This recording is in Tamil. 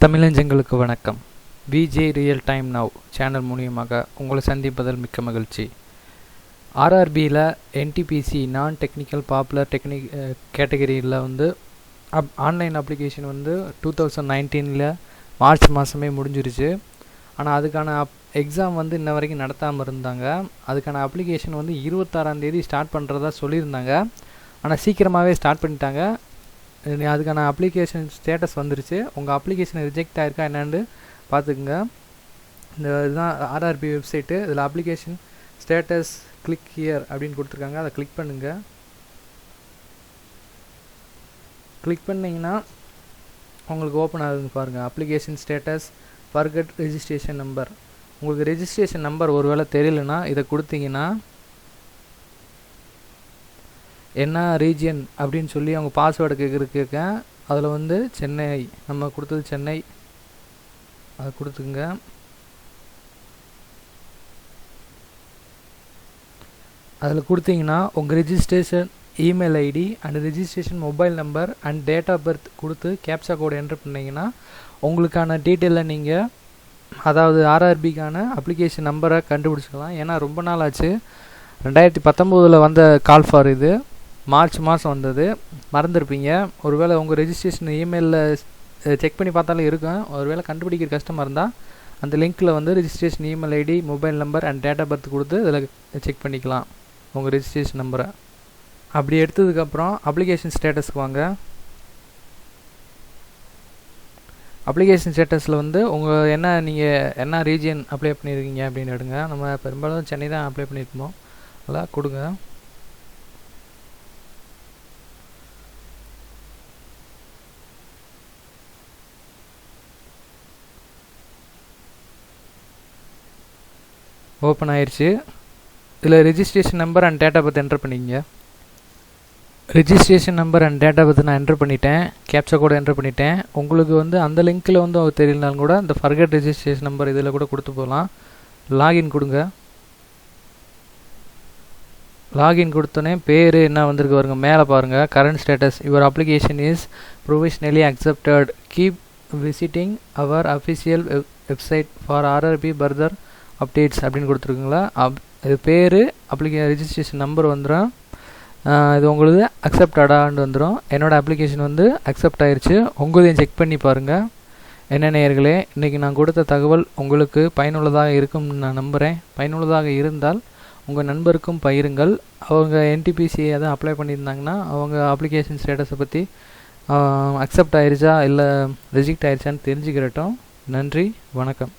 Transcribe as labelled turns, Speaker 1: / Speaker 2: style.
Speaker 1: தமிழஞ்சங்களுக்கு வணக்கம். VJ real time now channel மூலியமாக உங்களை சந்திப்பதில் மிக்க மகிழ்ச்சி. ஆர்ஆர்பியில் என்டிபிசி நான் டெக்னிக்கல் பாப்புலர் கேட்டகரியில் ஆன்லைன் அப்ளிகேஷன் 2019 மார்ச் மாதமே முடிஞ்சிருச்சு. ஆனால் அதுக்கான எக்ஸாம் இன்ன வரைக்கும் நடத்தாமல் இருந்தாங்க. அதுக்கான அப்ளிகேஷன் 26ஆம் தேதி ஸ்டார்ட் பண்ணுறதா சொல்லியிருந்தாங்க. ஆனால் சீக்கிரமாகவே ஸ்டார்ட் பண்ணிட்டாங்க. அதுக்கான அப்ளிகேஷன் ஸ்டேட்டஸ் வந்துருச்சு. உங்கள் அப்ளிகேஷன் ரிஜெக்ட் ஆகிருக்கா என்னென்னு பார்த்துக்குங்க. இதுதான் ஆர்ஆர்பி வெப்சைட்டு. இதில் அப்ளிகேஷன் ஸ்டேட்டஸ் கிளிக் ஹியர் அப்படின்னு கொடுத்துருக்காங்க. அதை கிளிக் பண்ணுங்கள். கிளிக் பண்ணிங்கன்னா உங்களுக்கு ஓப்பன் ஆகுதுங்க பாருங்கள். Application status forgot registration number. உங்களுக்கு ரெஜிஸ்ட்ரேஷன் நம்பர் ஒரு வேளை தெரியலனா இதை கொடுத்தீங்கன்னா என்ன ரீஜியன் அப்படின்னு சொல்லி அவங்க பாஸ்வேர்டு கேட்கேன். அதில் சென்னை, நம்ம கொடுத்தது சென்னை, அதை கொடுத்துங்க. அதில் கொடுத்தீங்கன்னா உங்கள் registration email ID and registration mobile number and date of birth கொடுத்து கேப்சா கோடு என்ட்ரு பண்ணிங்கன்னா உங்களுக்கான டீட்டெயிலில் நீங்கள் அதாவது ஆர்ஆர்பிக்கான அப்ளிகேஷன் நம்பரை கண்டுபிடிச்சிக்கலாம். ஏன்னா ரொம்ப நாள் ஆச்சு. 2019 வந்த கால் ஃபார் இது மார்ச் மாதம் வந்தது. மறந்துருப்பீங்க. ஒருவேளை உங்கள் ரெஜிஸ்ட்ரேஷன் இமெயிலில் செக் பண்ணி பார்த்தாலும் இருக்கும். ஒருவேளை கண்டுபிடிக்கிற கஷ்டமாக இருந்தால் அந்த லிங்க்கில் registration email ID mobile number and date of birth கொடுத்து இதில் செக் பண்ணிக்கலாம் உங்கள் ரெஜிஸ்ட்ரேஷன் நம்பரை. அப்படி எடுத்ததுக்கப்புறம் அப்ளிகேஷன் ஸ்டேட்டஸ்க்கு வாங்க. அப்ளிகேஷன் ஸ்டேட்டஸில் உங்கள் நீங்கள் என்ன ரீஜியன் அப்ளை பண்ணியிருக்கீங்க அப்படின்னு எடுங்க. நம்ம பெரும்பாலும் சென்னை தான் அப்ளை பண்ணியிருக்கோம். அதெல்லாம் கொடுங்க. ஓப்பன் ஆயிடுச்சு. இதில் registration number and date of birth enter பண்ணிக்கங்க. Registration number and date of birth நான் என்ட்ரு பண்ணிட்டேன். கேப்சா கோட் என்ட்ரு பண்ணிட்டேன். உங்களுக்கு அந்த லிங்க்கில் தெரியலனாலும் கூட இந்த ஃபர்கட் ரெஜிஸ்ட்ரேஷன் நம்பர் இதில் கூட கொடுத்து போகலாம். லாகின் கொடுங்க. லாகின் கொடுத்தோன்னே பேர் என்ன வந்திருக்கு பாருங்க. மேலே பாருங்கள். Current status your application is provisionally accepted. Keep visiting our official website for RRB further updates அப்படின்னு கொடுத்துருக்குங்களா. இது பேர் ரெஜிஸ்ட்ரேஷன் நம்பர் வந்துடும். இது உங்களுக்கு அக்செப்டடான்னு வந்துடும். என்னோடய அப்ளிகேஷன் அக்செப்ட் ஆயிடுச்சு. உங்களையும் செக் பண்ணி பாருங்கள். என்ன நேயர்களே, இன்றைக்கி நான் கொடுத்த தகவல் உங்களுக்கு பயனுள்ளதாக இருக்கும்னு நான் நம்புகிறேன். பயனுள்ளதாக இருந்தால் உங்கள் நண்பருக்கும் பகிருங்கள். அவங்க என்டிபிசியை தான் அப்ளை பண்ணியிருந்தாங்கன்னா அவங்க அப்ளிகேஷன் ஸ்டேட்டஸை பற்றி அக்செப்ட் ஆயிடுச்சா இல்லை ரிஜெக்ட் ஆயிடுச்சான்னு தெரிஞ்சுக்கிறட்டும். நன்றி, வணக்கம்.